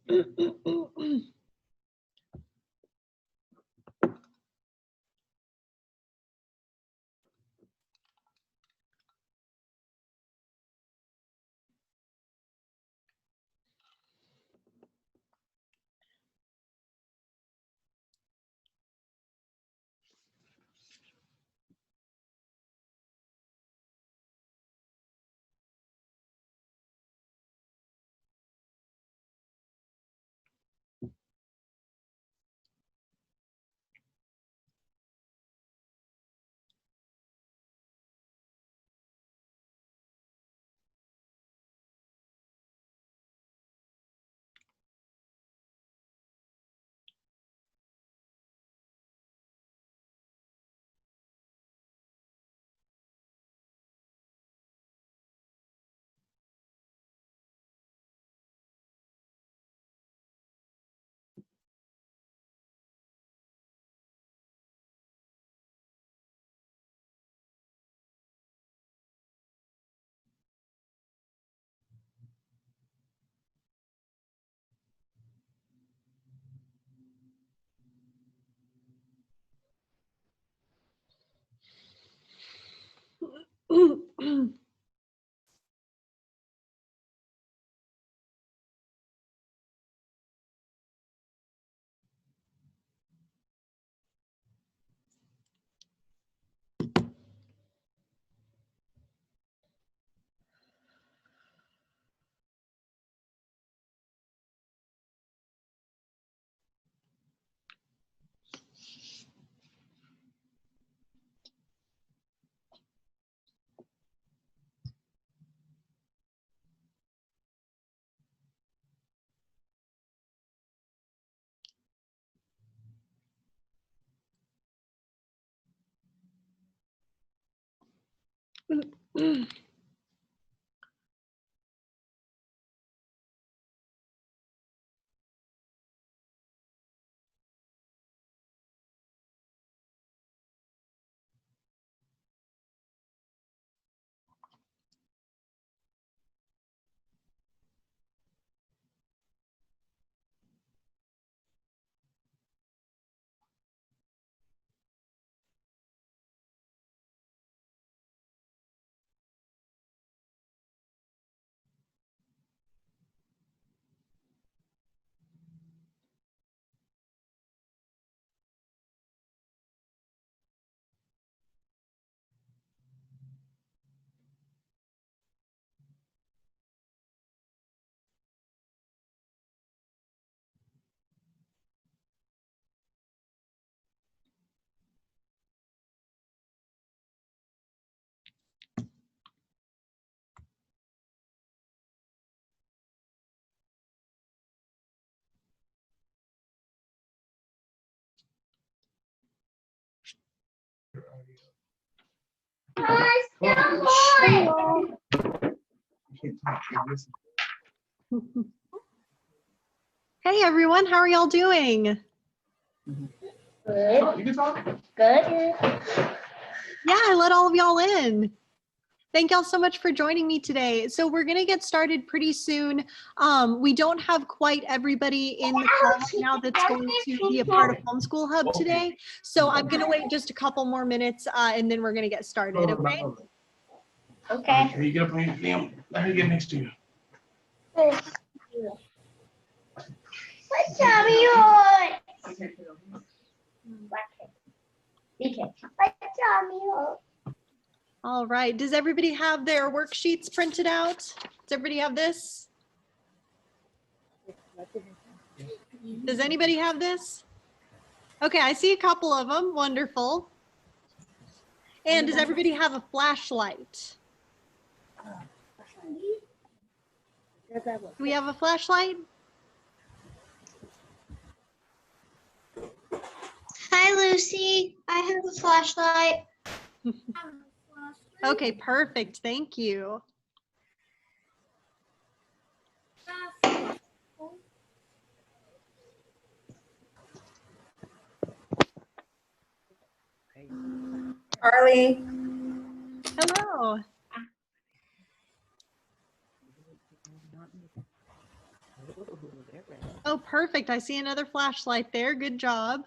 Hey everyone, how are y'all doing? Good. You can talk. Good. Yeah, I let all of y'all in. Thank y'all so much for joining me today. So we're gonna get started pretty soon. We don't have quite everybody in the call right now that's going to be a part of Homeschool Hub today. So I'm gonna wait just a couple more minutes and then we're gonna get started, okay? Okay. You get up on your damn, let me get next to you. What time are you on? BK. What time are you on? All right, does everybody have their worksheets printed out? Does everybody have this? Does anybody have this? Okay, I see a couple of them, wonderful. And does everybody have a flashlight? Do we have a flashlight? Hi, Lucy. I have a flashlight. Okay, perfect, thank you. Charlie. Hello. Oh, perfect. I see another flashlight there. Good job.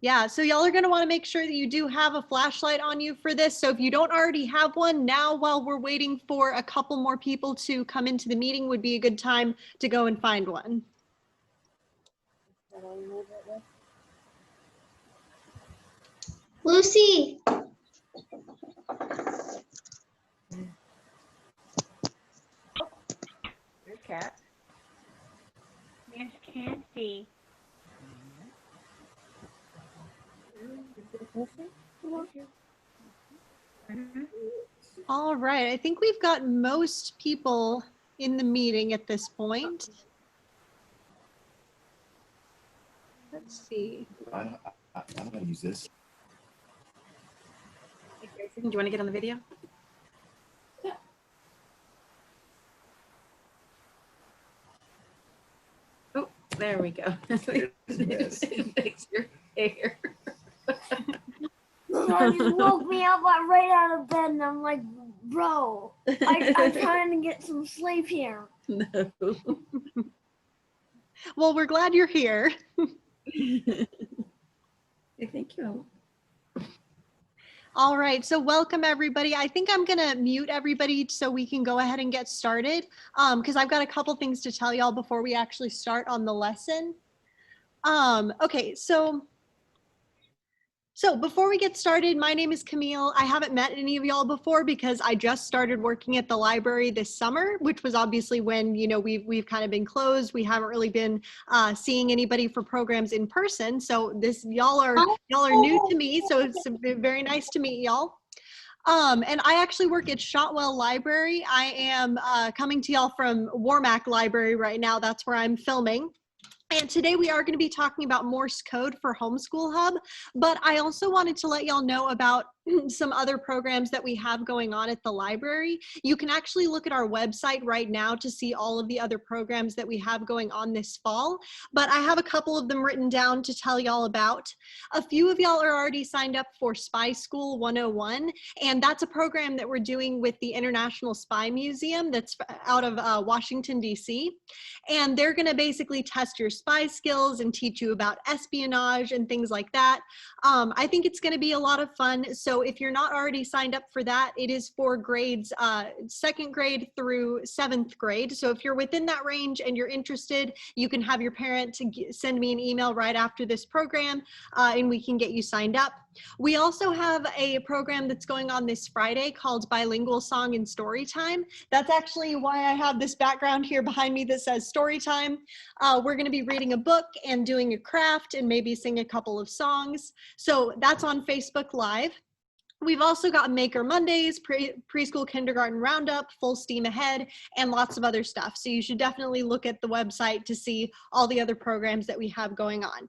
Yeah, so y'all are going to want to make sure that you do have a flashlight on you for this. So if you don't already have one, now while we're waiting for a couple more people to come into the meeting would be a good time to go and find one. Lucy, Your cat. Miss Candy. All right, I think we've got most people in the meeting at this point. Let's see. I'm gonna use this. Hey, Grayson, do you want to get on the video? Oh, there we go. It makes your hair. Yeah, you woke me up right out of bed, and I'm like, bro, I'm trying to get some sleep here. No. Well, we're glad you're here. Hey, thank you. All right, so welcome everybody. I think I'm gonna mute everybody so we can go ahead and get started because I've got a couple things to tell y'all before we actually start on the lesson. Okay, so before we get started, my name is Camille. I haven't met any of y'all before because I just started working at the library this summer, which was obviously when, you know, we've kind of been closed. We haven't really been seeing anybody for programs in person. So y'all are new to me. So it's very nice to meet y'all. And I actually work at Shotwell Library. I am coming to y'all from Warmack Library right now. That's where I'm filming. And today we are going to be talking about Morse Code for Homeschool Hub, but I also wanted to let y'all know about some other programs that we have going on at the library. You can actually look at our website right now to see all of the other programs that we have going on this fall, but I have a couple of them written down to tell y'all about. A few of y'all are already signed up for Spy School 101, and that's a program that we're doing with the International Spy Museum that's out of Washington, D.C. And they're going to basically test your spy skills and teach you about espionage and things like that. I think it's going to be a lot of fun. So if you're not already signed up for that, it is for grades 2nd grade through 7th grade. So if you're within that range and you're interested, you can have your parent send me an email right after this program and we can get you signed up. We also have a program that's going on this Friday called Bilingual Song and Story Time. That's actually why I have this background here behind me that says Story Time. We're going to be reading a book and doing a craft and maybe sing a couple of songs. So that's on Facebook Live. We've also got Maker Mondays, preschool kindergarten roundup, full steam ahead, and lots of other stuff. So you should definitely look at the website to see all the other programs that we have going on.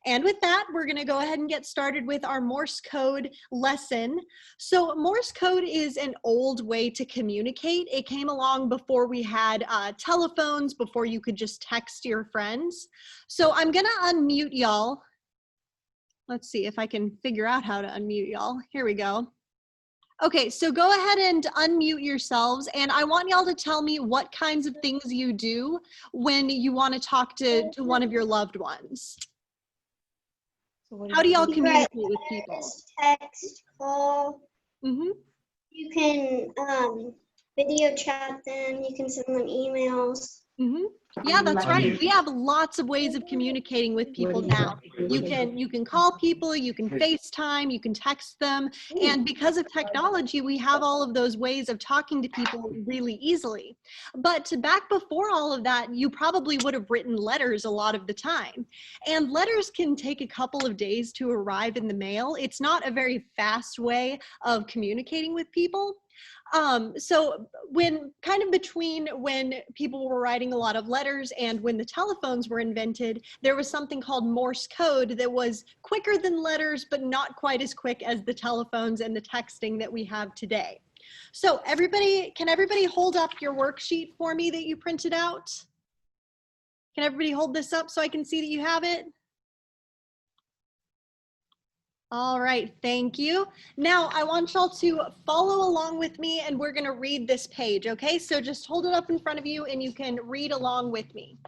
And with that, we're going to go ahead and get started with our Morse code lesson. So Morse code is an old way to communicate. It came along before we had telephones, before you could just text your friends. So I'm going to unmute y'all. Let's see if I can figure out how to unmute y'all. Here we go. Okay, so go ahead and unmute yourselves, and I want y'all to tell me what kinds of things you do when you want to talk to one of your loved ones. How do y'all communicate with people? text, call. Mm-hmm. You can video chat them. You can send them emails. Mm-hmm. Yeah, that's right. We have lots of ways of communicating with people now. You can call people, you can FaceTime, you can text them, and because of technology, we have all of those ways of talking to people really easily. But back before all of that, you probably would have written letters a lot of the time. And letters can take a couple of days to arrive in the mail. It's not a very fast way of communicating with people. So between when people were writing a lot of letters and when the telephones were invented, there was something called Morse code that was quicker than letters, but not quite as quick as the telephones and the texting that we have today. So can everybody hold up your worksheet for me that you printed out? Can everybody hold this up so I can see that you have it? All right, thank you. Now I want y'all to follow along with me and we're gonna read this page, okay? So just hold it up in front of you and you can read along with me.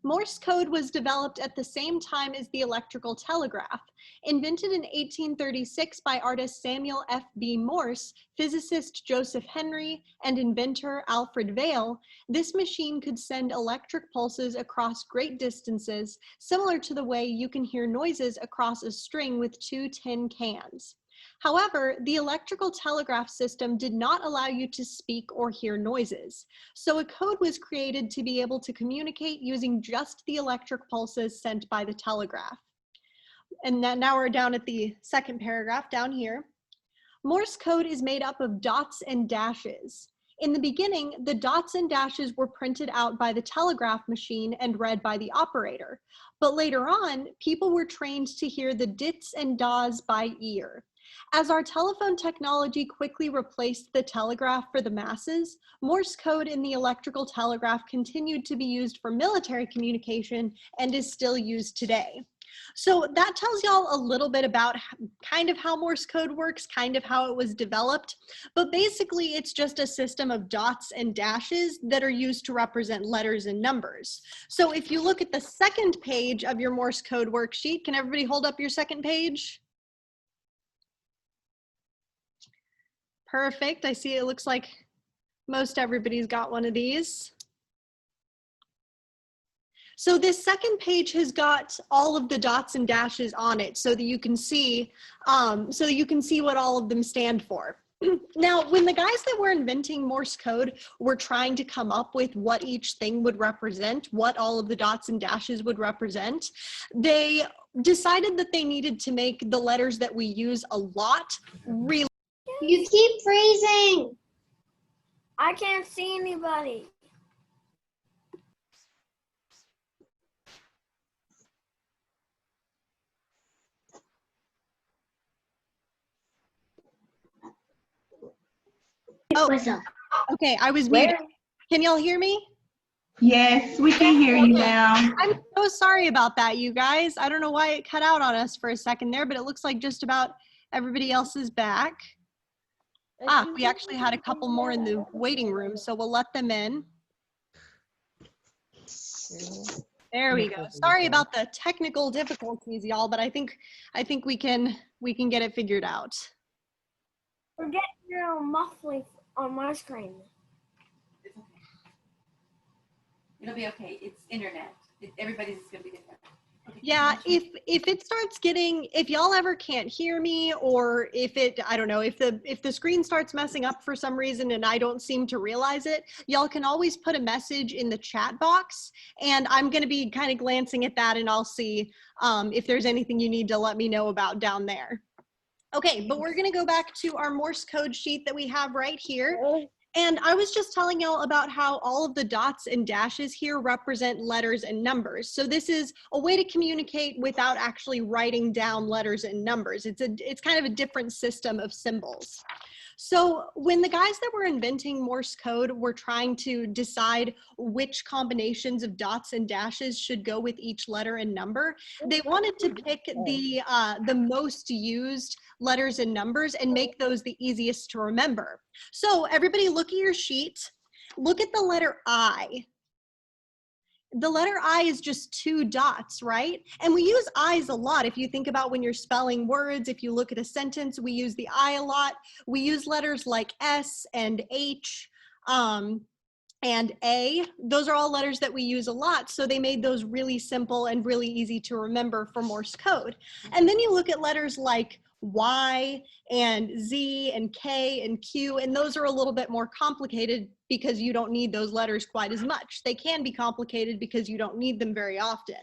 Morse code was developed at the same time as the electrical telegraph. Invented in 1836 by artist Samuel F.B. Morse, physicist Joseph Henry, and inventor Alfred Vail, this machine could send electric pulses across great distances, similar to the way you can hear noises across a string with two tin cans. However, the electrical telegraph system did not allow you to speak or hear noises. So a code was created to be able to communicate using just the electric pulses sent by the telegraph. And now we're down at the second paragraph down here. Morse code is made up of dots and dashes. In the beginning, the dots and dashes were printed out by the telegraph machine and read by the operator. But later on, people were trained to hear the dits and das by ear. As our telephone technology quickly replaced the telegraph for the masses, Morse code in the electrical telegraph continued to be used for military communication and is still used today. So that tells y'all a little bit about kind of how Morse code works, kind of how it was developed, but basically it's just a system of dots and dashes that are used to represent letters and numbers. So if you look at the second page of your Morse code worksheet, can everybody hold up your second page? Perfect. I see it looks like most everybody's got one of these. So this second page has got all of the dots and dashes on it so that you can see what all of them stand for. Now, when the guys that were inventing Morse code were trying to come up with what each thing would represent, what all of the dots and dashes would represent, they decided that they needed to make the letters that we use a lot really. You keep freezing. I can't see anybody. Oh, What's up? okay, I was muted. Can y'all hear me? Yes, we can hear you now. I'm so sorry about that, you guys. I don't know why it cut out on us for a second there, but it looks like just about everybody else is back. We actually had a couple more in the waiting room, so we'll let them in. There we go. Sorry about the technical difficulties, y'all, but I think we can get it figured out. We're getting a little muffly on my screen. It's okay. It'll be okay. It's internet. Everybody's gonna be different. Okay, Yeah, if y'all ever can't hear me, or I don't know, if the screen starts messing up for some reason and I don't seem to realize it, y'all can always put a message in the chat box and I'm gonna be kind of glancing at that and I'll see if there's anything you need to let me know about down there. Okay, but we're gonna go back to our Morse code sheet that we have right here. And I was just telling y'all about how all of the dots and dashes here represent letters and numbers. So this is a way to communicate without actually writing down letters and numbers. It's kind of a different system of symbols. So when the guys that were inventing Morse code were trying to decide which combinations of dots and dashes should go with each letter and number, they wanted to pick the most used letters and numbers and make those the easiest to remember. So everybody look at your sheet, look at the letter I. The letter I is just two dots, right? And we use I's a lot. If you think about when you're spelling words, if you look at a sentence, we use the I a lot. We use letters like S and H and A. Those are all letters that we use a lot. So they made those really simple and really easy to remember for Morse code. And then you look at letters like Y and Z and K and Q, and those are a little bit more complicated because you don't need those letters quite as much. They can be complicated because you don't need them very often.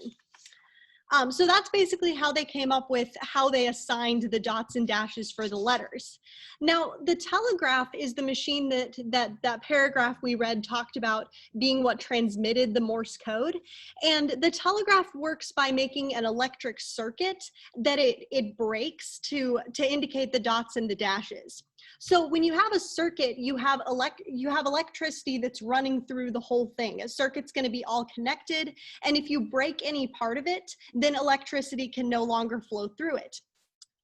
So that's basically how they came up with how they assigned the dots and dashes for the letters. Now, the telegraph is the machine that paragraph we read talked about being what transmitted the Morse code. And the telegraph works by making an electric circuit that it breaks to indicate the dots and the dashes. So when you have a circuit, you have electricity that's running through the whole thing. A circuit's going to be all connected, and if you break any part of it, then electricity can no longer flow through it.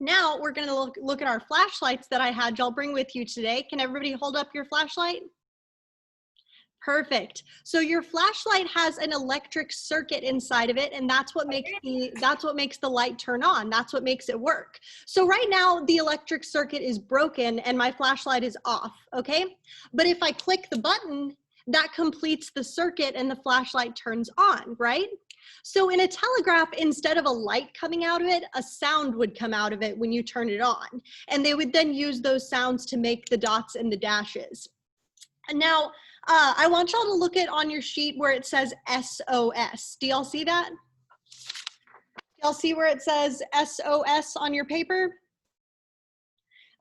Now we're going to look at our flashlights that I had y'all bring with you today. Can everybody hold up your flashlight? Perfect. So your flashlight has an electric circuit inside of it, and that's what makes the light turn on. That's what makes it work. So right now the electric circuit is broken and my flashlight is off, okay? But if I click the button, that completes the circuit and the flashlight turns on, right? So in a telegraph, instead of a light coming out of it, a sound would come out of it when you turn it on. And they would then use those sounds to make the dots and the dashes. And now, I want y'all to look at on your sheet where it says SOS. Do y'all see that? Do y'all see where it says SOS on your paper?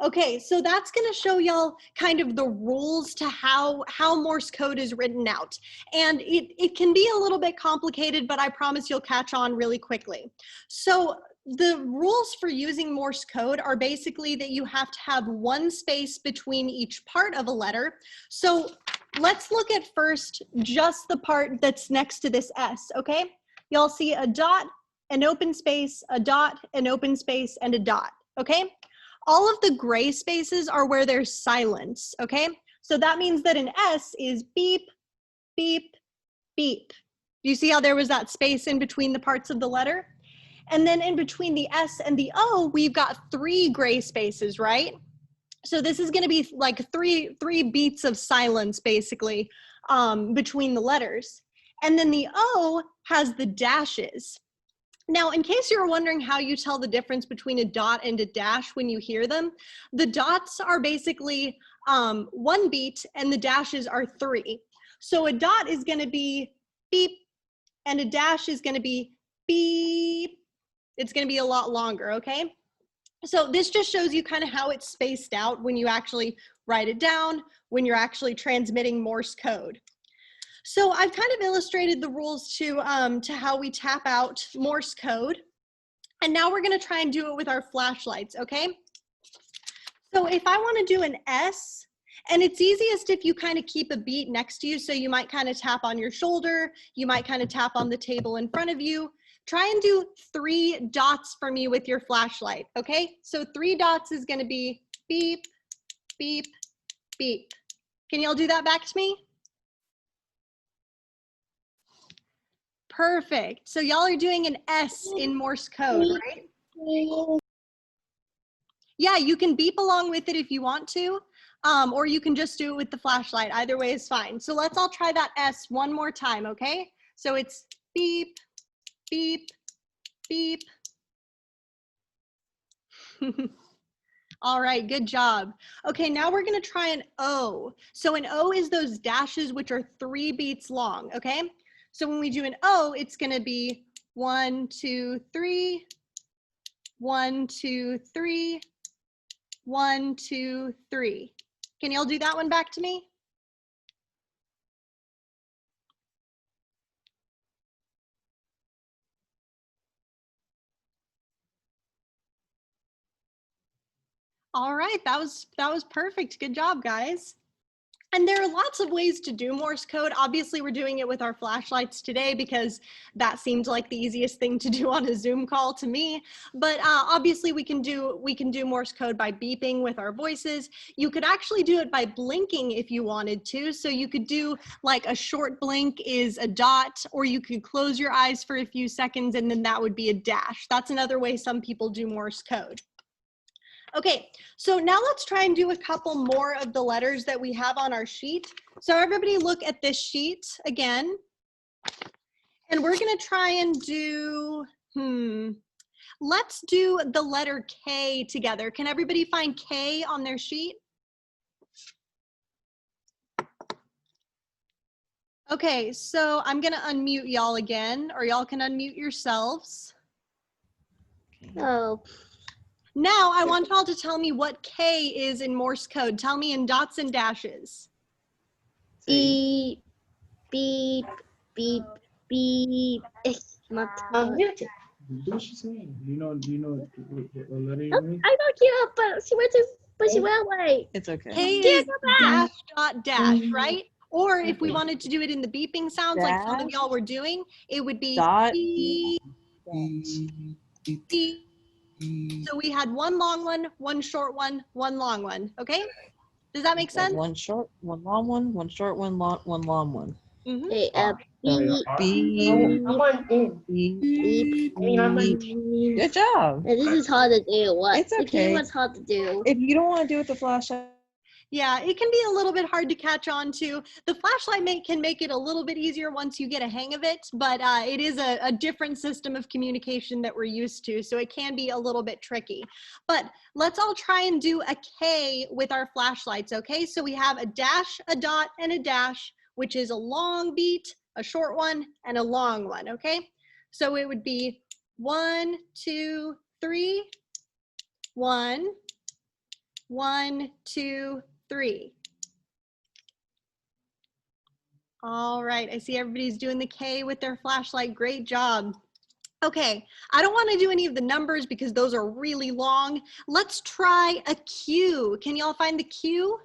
Okay, so that's gonna show y'all kind of the rules to how Morse code is written out. And it can be a little bit complicated, but I promise you'll catch on really quickly. So the rules for using Morse code are basically that you have to have one space between each part of a letter. So let's look at first just the part that's next to this S, okay? Y'all see a dot, an open space, a dot, an open space, and a dot, okay? All of the gray spaces are where there's silence, okay? So that means that an S is beep, beep, beep. Do you see how there was that space in between the parts of the letter? And then in between the S and the O, we've got 3 gray spaces, right? So this is gonna be like three beats of silence, basically, between the letters. And then the O has the dashes. Now, in case you're wondering how you tell the difference between a dot and a dash when you hear them, the dots are basically 1 beat and the dashes are 3. So a dot is gonna be beep and a dash is gonna be beep. It's gonna be a lot longer, okay? So this just shows you kind of how it's spaced out when you actually write it down, when you're actually transmitting Morse code. So I've kind of illustrated the rules to how we tap out Morse code. And now we're gonna try and do it with our flashlights, okay? So if I wanna do an S, and it's easiest if you kind of keep a beat next to you, so you might kind of tap on your shoulder, you might kind of tap on the table in front of you. Try and do 3 dots for me with your flashlight, okay? So 3 dots is gonna be beep, beep, beep. Can y'all do that back to me? Perfect. So y'all are doing an S in Morse code, right? Yeah, you can beep along with it if you want to, or you can just do it with the flashlight. Either way is fine. So let's all try that S one more time, okay? So it's beep, beep, beep. All right, good job. Okay, now we're gonna try an O. So an O is those dashes which are 3 beats long, okay? So when we do an O, it's gonna be 1, 2, 3, 1, 2, 3, 1, 2, 3. Can y'all do that one back to me? All right, that was perfect. Good job, guys. And there are lots of ways to do Morse code. Obviously, we're doing it with our flashlights today because that seemed like the easiest thing to do on a Zoom call to me. But obviously, we can do Morse code by beeping with our voices. You could actually do it by blinking if you wanted to. So you could do like a short blink is a dot, or you could close your eyes for a few seconds and then that would be a dash. That's another way some people do Morse code. Okay, so now let's try and do a couple more of the letters that we have on our sheet. So everybody look at this sheet again. And we're gonna try and do, let's do the letter K together. Can everybody find K on their sheet? Okay, so I'm gonna unmute y'all again, or y'all can unmute yourselves. Oh. Now I want y'all to tell me what K is in Morse code. Tell me in dots and dashes. Beep, beep, beep, beep. It's my tongue. Do what she's saying. Do you know what letter you mean? I don't give up, but she went to Bushy Railway. It's okay. K is dash, dot, dash, right? Or if we wanted to do it in the beeping sounds like some of y'all were doing, it would be Dot. beep, Beep, beep, beep, So we had one long one short one long one. Okay? Does that make sense? One short, one long one, one short, one long one. Mhm. Okay, B, I'm on in. B, I mean, I'm on. Good job. This is hard to do. What? It's The okay. game was hard to do. If you don't want to do it with the flashlight, Yeah, it can be a little bit hard to catch on to. The flashlight can make it a little bit easier once you get a hang of it, but it is a different system of communication that we're used to, so it can be a little bit tricky. But let's all try and do a K with our flashlights, okay? So we have a dash, a dot, and a dash, which is a long beat, a short one, and a long one, okay? So it would be 1, 2, 3, 1, 1, 2, 3. All right, I see everybody's doing the K with their flashlight. Great job. Okay, I don't want to do any of the numbers because those are really long. Let's try a Q. Can y'all find the Q?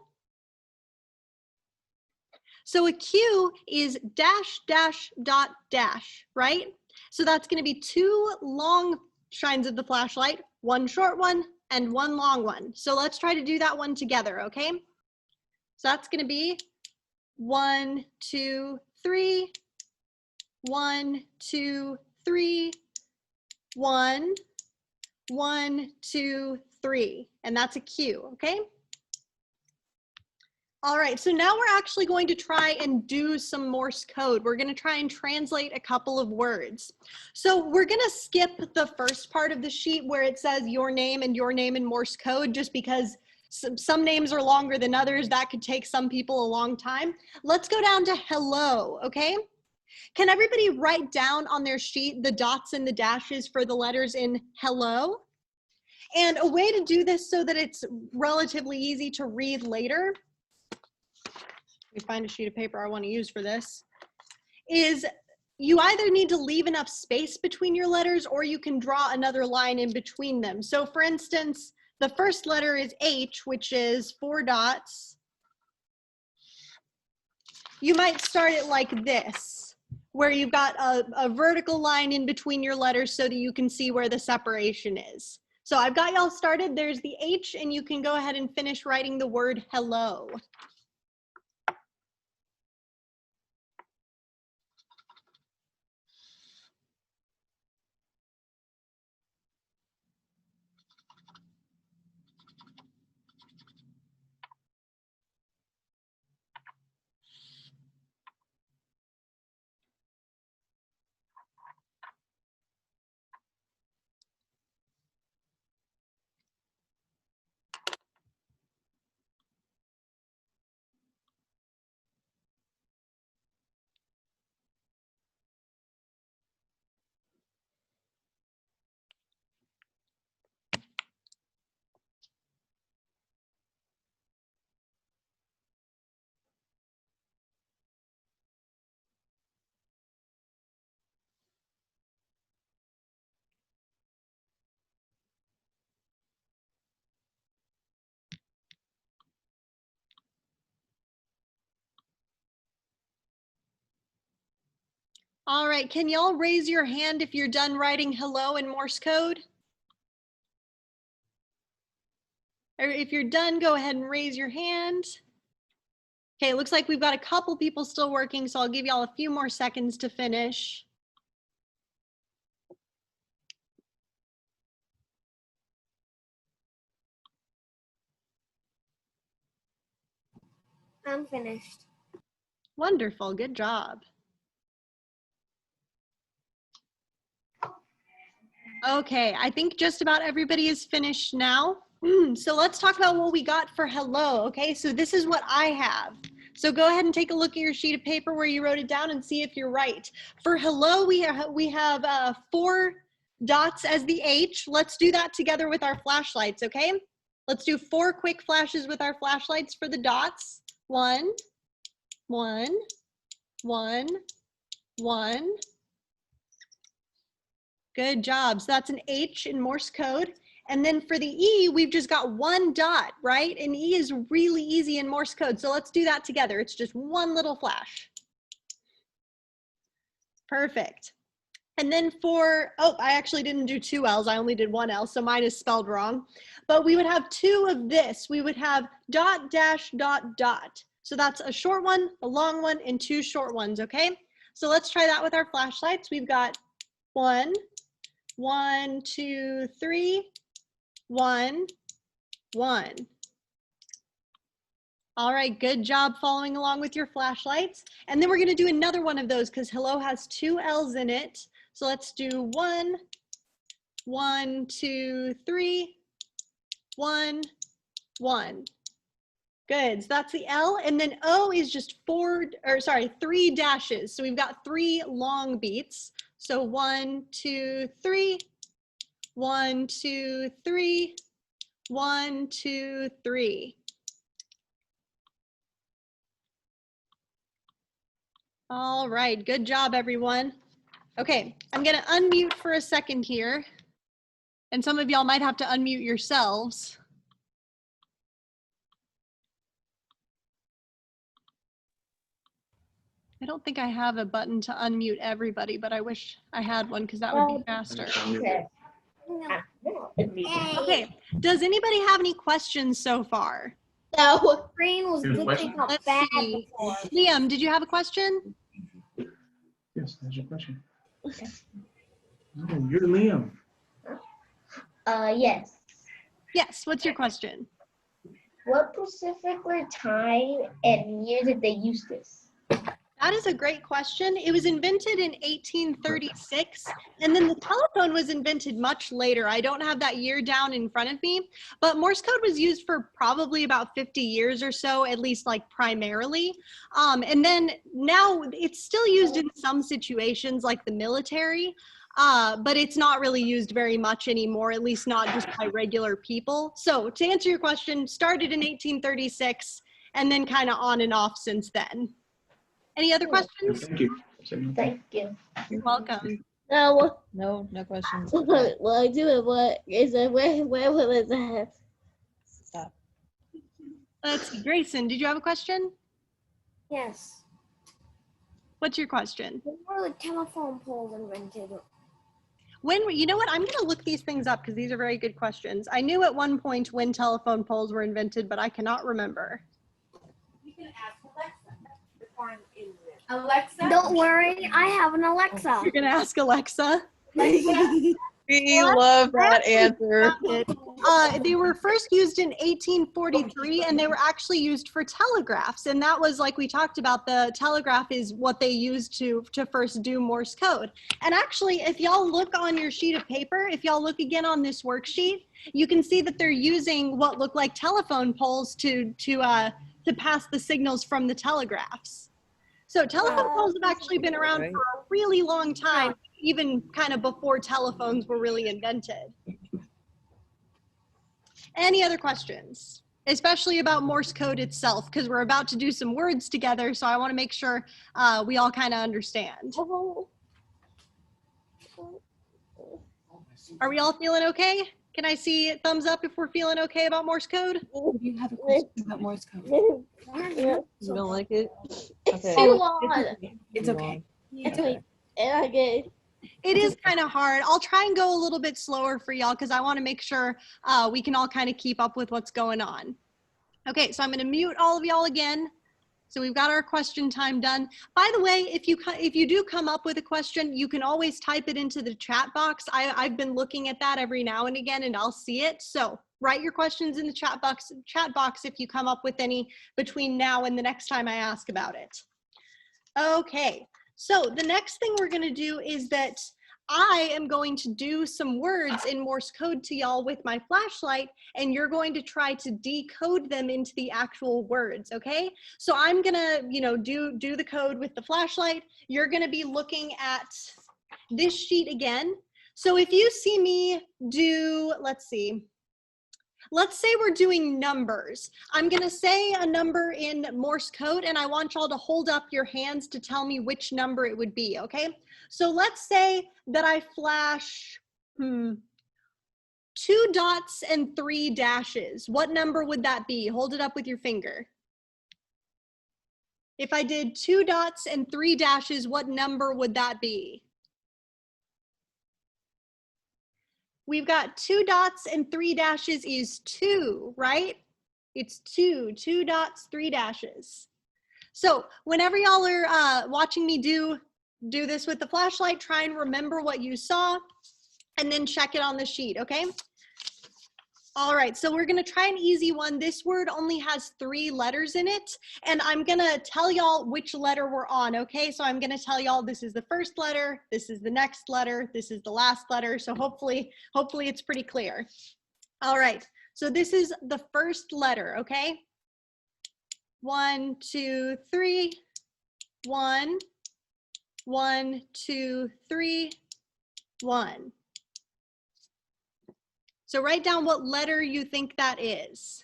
So a Q is dash, dash, dot, dash, right? So that's going to be 2 long shines of the flashlight, 1 short one, and 1 long one. So let's try to do that one together, okay? So that's going to be 1, 2, 3, 1, 2, 3, 1, 1, 2, 3, and that's a Q, okay? All right, so now we're actually going to try and do some Morse code. We're going to try and translate a couple of words. So we're going to skip the first part of the sheet where it says your name in Morse code, just because some names are longer than others. That could take some people a long time. Let's go down to hello, okay? Can everybody write down on their sheet the dots and the dashes for the letters in hello? And a way to do this so that it's relatively easy to read later, let me find a sheet of paper I want to use for this, is you either need to leave enough space between your letters or you can draw another line in between them. So for instance, the first letter is H, which is 4 dots. You might start it like this, where you've got a vertical line in between your letters so that you can see where the separation is. So I've got y'all started. There's the H, and you can go ahead and finish writing the word hello. All right, can y'all raise your hand if you're done writing hello in Morse code? Or if you're done, go ahead and raise your hand. Okay, it looks like we've got a couple people still working, so I'll give y'all a few more seconds to finish. I'm finished. Wonderful, good job. Okay, I think just about everybody is finished now. So let's talk about what we got for hello, okay? So this is what I have. So go ahead and take a look at your sheet of paper where you wrote it down and see if you're right. For hello, we have 4 dots as the H. Let's do that together with our flashlights, okay? Let's do 4 quick flashes with our flashlights for the dots. 1, 1, 1, 1. Good job. So that's an H in Morse code. And then for the E, we've just got 1 dot, right? And E is really easy in Morse code. So let's do that together. It's just 1 little flash. Perfect. And then for, oh, I actually didn't do 2 L's. I only did 1 L, so mine is spelled wrong. But we would have 2 of this. We would have dot, dash, dot, dot. So that's a short one, a long one, and 2 short ones, okay? So let's try that with our flashlights. We've got 1, 1, 2, 3, 1, 1. All right, good job following along with your flashlights. And then we're gonna do another one of those because hello has 2 L's in it. So let's do 1, 1, 2, 3, 1, 1. Good, so that's the L, and then O is just 3 dashes. So we've got 3 long beats. So 1, 2, 3, 1, 2, 3, 1, 2, 3. All right, good job, everyone. Okay, I'm gonna unmute for a second here. And some of y'all might have to unmute yourselves. I don't think I have a button to unmute everybody, but I wish I had one because that would be faster. Okay, does anybody have any questions so far? No. Screen was Here's a glitching question. out Let's bad see. before. Liam, did you have a question? Yes, that's your question. Oh, you're Liam. Yes. Yes, what's your question? What specific time and year did they use this? That is a great question. It was invented in 1836, and then the telephone was invented much later. I don't have that year down in front of me, but Morse code was used for probably about 50 years or so, at least like primarily. And then now it's still used in some situations like the military, but it's not really used very much anymore, at least not just by regular people. So to answer your question, started in 1836 and then kind of on and off since then. Any other questions? Thank you. Thank you. You're welcome. No, no questions. Well, I do it. What is it? Where will it at? Stop. Let's see. Grayson, did you have a question? Yes. What's your question? When were the telephone poles invented? You know what? I'm going to look these things up because these are very good questions. I knew at one point when telephone poles were invented, but I cannot remember. You can ask Alexa. Before I'm in there. Alexa. Don't worry, I have an Alexa. You're going to ask Alexa. We love that answer. They were first used in 1843 and they were actually used for telegraphs. And that was, like we talked about, the telegraph is what they used to first do Morse code. And actually, if y'all look on your sheet of paper, if y'all look again on this worksheet, you can see that they're using what look like telephone poles to pass the signals from the telegraphs. So telephone poles have actually been around for a really long time, even kind of before telephones were really invented. Any other questions, especially about Morse code itself, because we're about to do some words together, so I want to make sure we all kind of understand. Are we all feeling okay? Can I see a thumbs up if we're feeling okay about Morse code? Do you have a question about Morse code? You don't like it? Okay. Too long. It's okay. It's okay. And I get It is kind of hard. I'll try and go a little bit slower for y'all because I want to make sure we can all kind of keep up with what's going on. Okay, so I'm going to mute all of y'all again. So we've got our question time done. By the way, if you do come up with a question, you can always type it into the chat box. I've been looking at that every now and again, and I'll see it. So write your questions in the chat box if you come up with any between now and the next time I ask about it. Okay, so the next thing we're going to do is that I am going to do some words in Morse code to y'all with my flashlight, and you're going to try to decode them into the actual words, okay? So I'm gonna, do the code with the flashlight. You're gonna be looking at this sheet again. So if you see me do, let's say we're doing numbers. I'm gonna say a number in Morse code, and I want y'all to hold up your hands to tell me which number it would be, okay? So let's say that I flash 2 dots and 3 dashes. What number would that be? Hold it up with your finger. If I did 2 dots and 3 dashes, what number would that be? we've got 2 dots and 3 dashes is 2, right? It's 2 dots, 3 dashes. So whenever y'all are watching me do this with the flashlight, try and remember what you saw and then check it on the sheet, okay? All right, so we're gonna try an easy one. This word only has 3 letters in it, and I'm gonna tell y'all which letter we're on, okay? So I'm gonna tell y'all this is the first letter, this is the next letter, this is the last letter, so hopefully it's pretty clear. All right, so this is the first letter, okay? 1, 2, 3, 1, 1, 2, 3, 1. So write down what letter you think that is.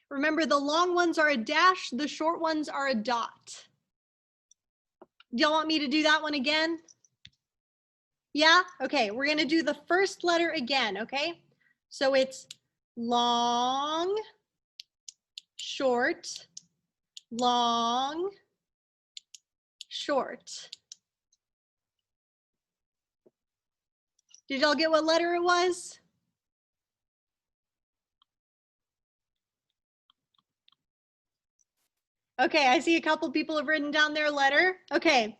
Remember, the long ones are a dash, the short ones are a dot. Do y'all want me to do that one again? Yeah? Okay, we're gonna do the first letter again, okay? So it's long, short, long, short. Did y'all get what letter it was? Okay, I see a couple people have written down their letter. Okay,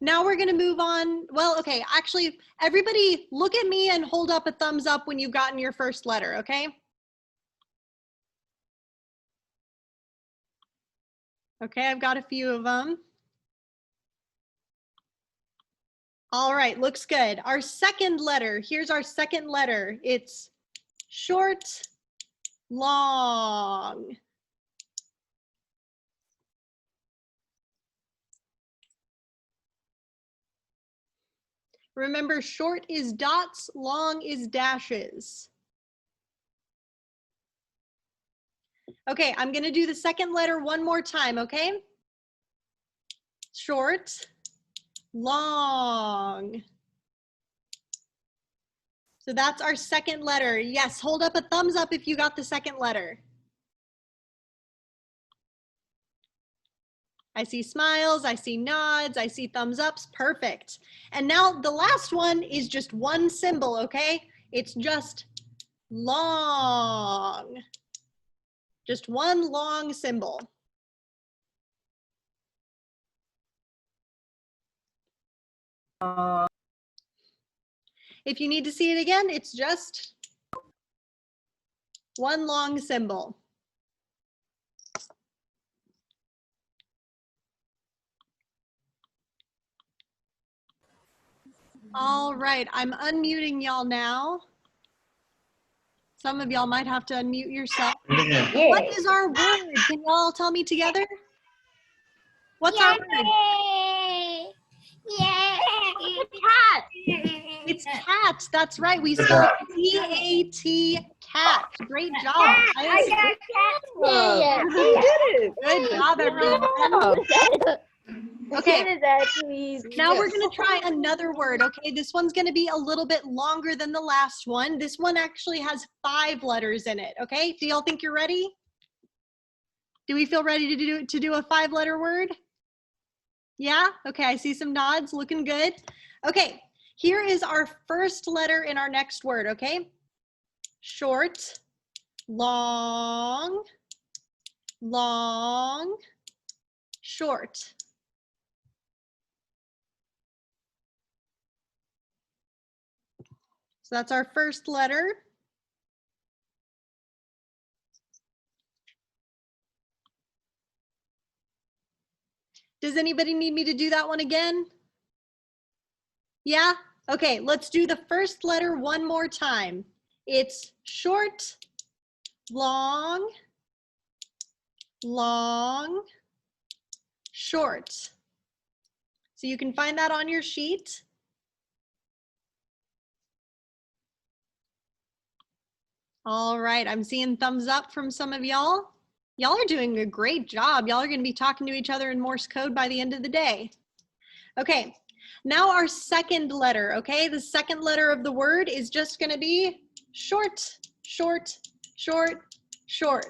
now we're gonna move on. Well, okay, actually, everybody look at me and hold up a thumbs up when you've gotten your first letter, okay? Okay, I've got a few of them. All right, looks good. Our second letter, here's our second letter. It's short, long. Remember, short is dots, long is dashes. Okay, I'm gonna do the second letter one more time, okay? Short, long. So that's our second letter. Yes, hold up a thumbs up if you got the second letter. I see smiles, I see nods, I see thumbs ups, perfect. And now the last one is just one symbol, okay? It's just long. Just one long symbol. If you need to see it again, it's just one long symbol. All right, I'm unmuting y'all now. Some of y'all might have to unmute yourself. Yeah. What is our word? Can y'all tell me together? What's our word? Yay! Cat. It's cat. That's right. We spelled C-A-T, cat. Great job, guys. Yeah. Good job, everyone. Okay, now we're gonna try another word, okay? This one's gonna be a little bit longer than the last one. This one actually has 5 letters in it, okay? Do y'all think you're ready? Do we feel ready to do a 5-letter word? Yeah? Okay, I see some nods, looking good. Okay, here is our first letter in our next word, okay? Short, long, long, short. So that's our first letter. Does anybody need me to do that one again? Yeah? Okay, let's do the first letter one more time. It's short, long, long, short. So you can find that on your sheet. All right, I'm seeing thumbs up from some of y'all. Y'all are doing a great job. Y'all are gonna be talking to each other in Morse code by the end of the day. Okay, now our second letter, okay? The second letter of the word is just gonna be short, short, short, short.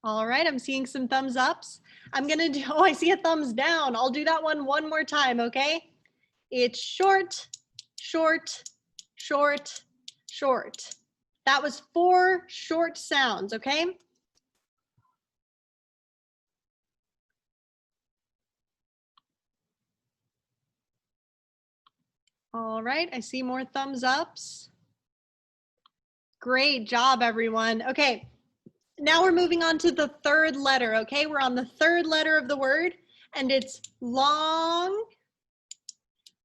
All right, I'm seeing some thumbs ups. I'm gonna do, oh, I see a thumbs down. I'll do that one more time, okay? It's short, short, short, short. That was 4 short sounds, okay? All right, I see more thumbs ups. Great job, everyone. Okay, now we're moving on to the 3rd letter, okay? We're on the 3rd letter of the word, and it's long,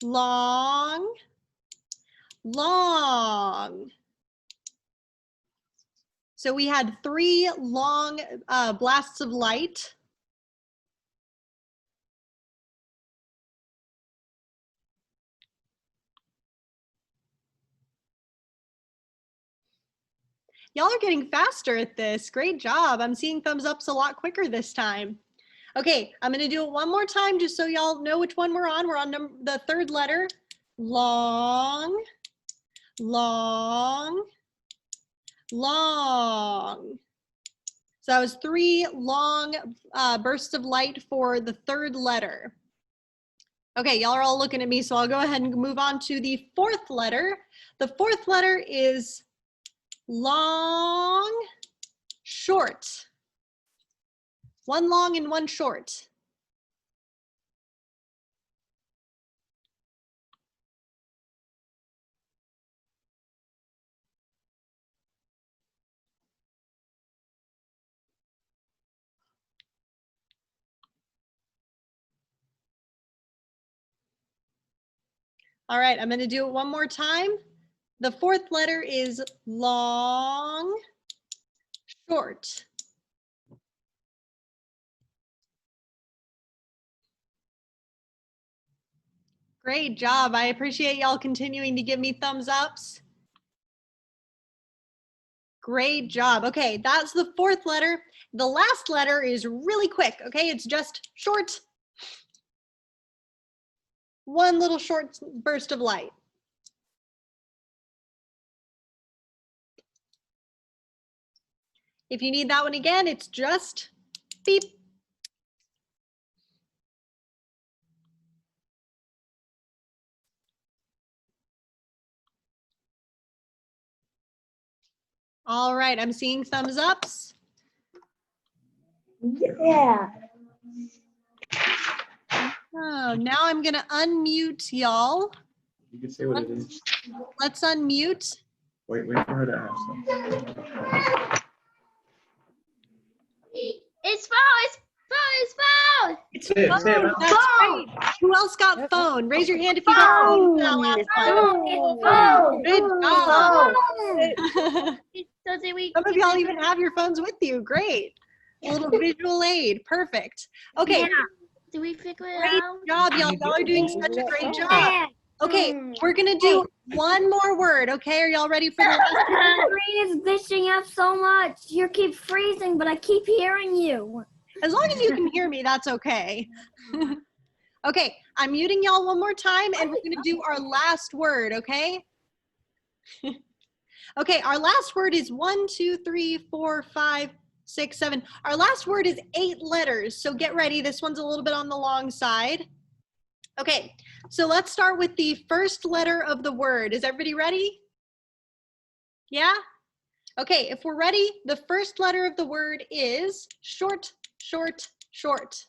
long, long. So we had 3 long blasts of light. Y'all are getting faster at this. Great job. I'm seeing thumbs ups a lot quicker this time. Okay, I'm gonna do it one more time just so y'all know which one we're on. We're on the 3rd letter. Long, long, long. So that was 3 long bursts of light for the 3rd letter. Okay, y'all are all looking at me, so I'll go ahead and move on to the 4th letter. The 4th letter is long, short. 1 long and 1 short. All right, I'm gonna do it one more time. The 4th letter is long, short. Great job. I appreciate y'all continuing to give me thumbs ups. Great job. Okay, that's the 4th letter. The last letter is really quick, okay? It's just short. 1 little short burst of light. If you need that one again, it's just beep. All right, I'm seeing thumbs ups. Yeah. Oh, now I'm gonna unmute y'all. You can say what it is. Let's unmute. Wait for her to ask them. It's phone. It's Say it, phone. say it out. That's right. Who else got phone? Raise your hand if you got phone. That last one. Good job. Some of y'all even have your phones with you. Great. A little visual aid. Perfect. Okay. Yeah. Do we figure it Great out? job, y'all. Y'all are doing such a great job. Okay, we're gonna do one more word. Okay, are y'all ready for the last My screen is glitching up so much. You keep freezing, but I keep hearing you. As long as you can hear me, that's okay. Okay, I'm muting y'all one more time and we're gonna do our last word, okay? Okay, our last word is 1, 2, 3, 4, 5, 6, 7. Our last word is 8 letters, so get ready. This one's a little bit on the long side. Okay, so let's start with the first letter of the word. Is everybody ready? Yeah? Okay, if we're ready, the first letter of the word is short, short, short.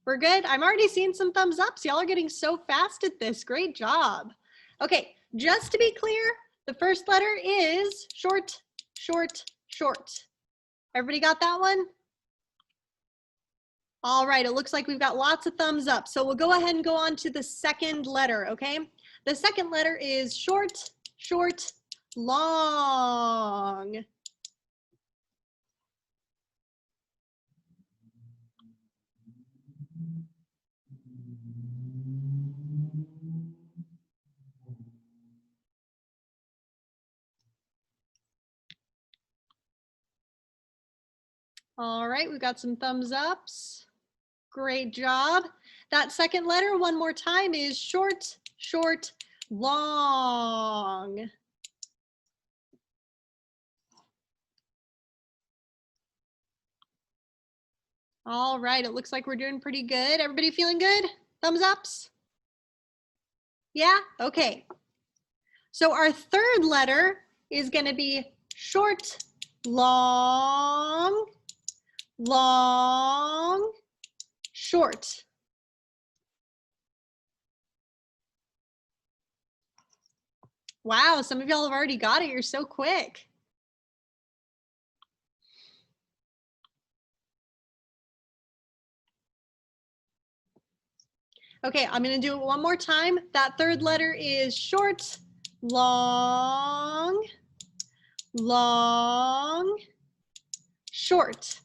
We're good? I'm already seeing some thumbs up. Y'all are getting so fast at this. Great job. Okay, just to be clear, the first letter is short, short, short. Everybody got that one? All right, it looks like we've got lots of thumbs up. So we'll go ahead and go on to the second letter, okay? The second letter is short, short, long. All right, we've got some thumbs ups. Great job. That second letter, one more time, is short, short, long. All right, it looks like we're doing pretty good. Everybody feeling good? Thumbs ups? Yeah? Okay. So our third letter is going to be short, long, long, short. Wow, some of y'all have already got it. You're so quick. Okay, I'm going to do it one more time. That third letter is short, long, long, short.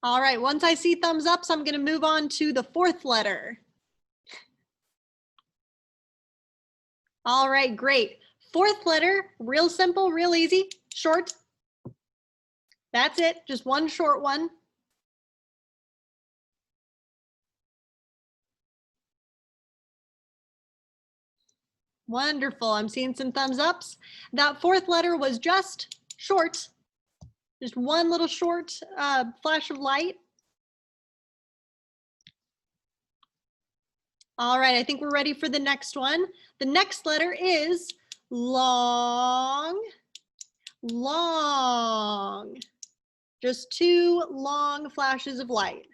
All right, once I see thumbs ups, I'm going to move on to the fourth letter. All right, great. Fourth letter, real simple, real easy, short. That's it, just one short one. Wonderful, I'm seeing some thumbs ups. That fourth letter was just short. Just one little short flash of light. All right, I think we're ready for the next one. The next letter is long, long. Just two long flashes of light.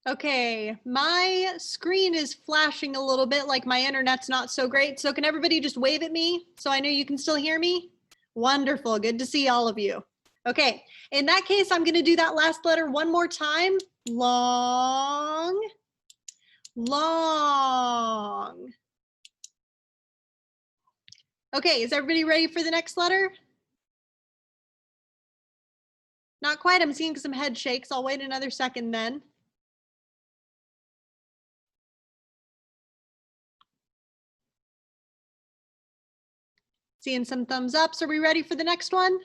Okay, my screen is flashing a little bit like my internet's not so great. So can everybody just wave at me so I know you can still hear me? Wonderful, good to see all of you. Okay, in that case, I'm gonna do that last letter one more time. Long, long. Okay, is everybody ready for the next letter? Not quite, I'm seeing some head shakes. I'll wait another second then. Seeing some thumbs ups. Are we ready for the next one?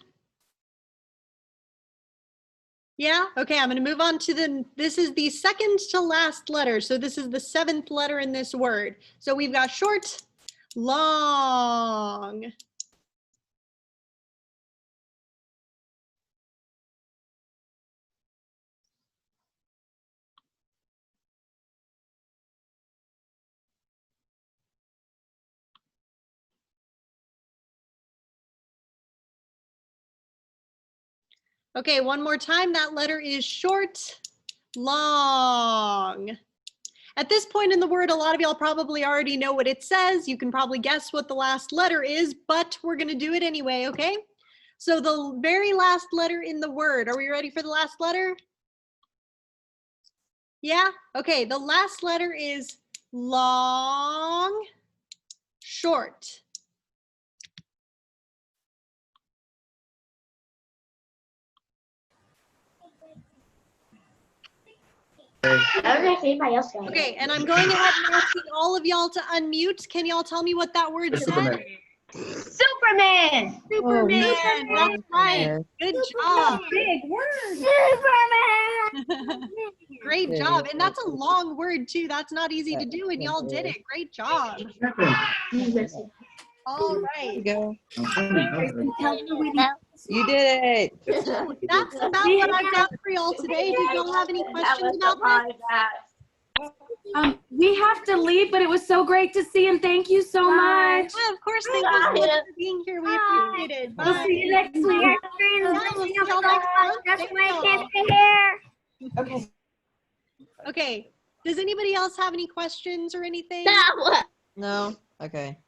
Yeah, okay, I'm gonna move on to this is the second to last letter. So this is the seventh letter in this word. So we've got short, long. Okay, one more time. That letter is short, long. At this point in the word, a lot of y'all probably already know what it says. You can probably guess what the last letter is, but we're gonna do it anyway, okay? So the very last letter in the word, are we ready for the last letter? Yeah, okay, the last letter is long, short. Okay, and I'm going ahead and asking all of y'all to unmute. Can y'all tell me what that word said? Superman. Superman, that's right. Good job. Big word. Superman. Great job. And that's a long word too. That's not easy to do and y'all did it. Great job. All right. Go. Happened? You did it. That's about what I've got for y'all today. Did y'all have any questions about this? We have to leave, but it was so great to see and thank you so much. Yeah, of course. Thank you so much for being here. We appreciate it. Bye. We'll see you next week. Yeah, we'll see y'all next month. That's Thank why I y'all. can't stay here. Okay. Okay. Does anybody else have any questions or anything? No. Okay.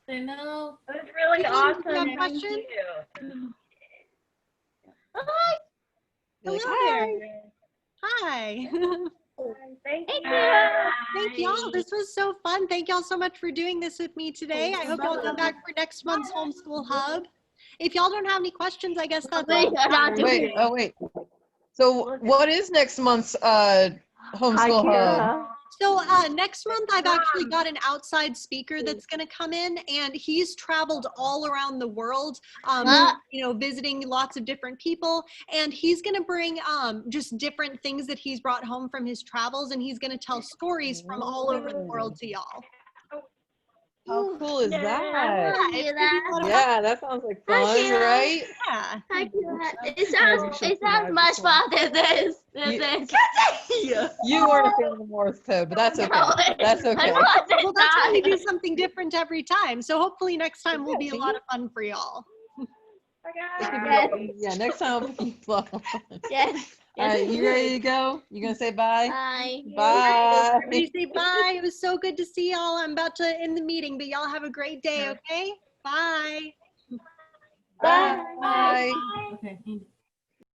I know. It was really Anyone awesome. have Thank questions? you. Hello You're like, there. Hi. Thank you. Thank y'all. This was so fun. Thank y'all so much for doing this with me today. I hope y'all come back for next month's Homeschool Hub. If y'all don't have any questions, I guess that's all. Wait, oh wait. So what is next month's homeschool hub? So next month, I've actually got an outside speaker that's going to come in, and he's traveled all around the world, you know, visiting lots of different people. And he's going to bring just different things that he's brought home from his travels, and he's going to tell stories from all over the world to y'all. How cool is that? Yeah, it's gonna be a lot of fun. Yeah, that sounds like fun, right? Yeah. It sounds much fun than this. You weren't a fan of the Morse code, but that's okay. That's okay. Well, that's why we do something different every time. So hopefully next time will be a lot of fun for y'all. Yeah, next time will be fun. Yes. All right, you ready to go? You gonna say bye? Bye. Bye. Everybody say bye. It was so good to see y'all. I'm about to end the meeting, but y'all have a great day, okay? Bye. Bye. Okay.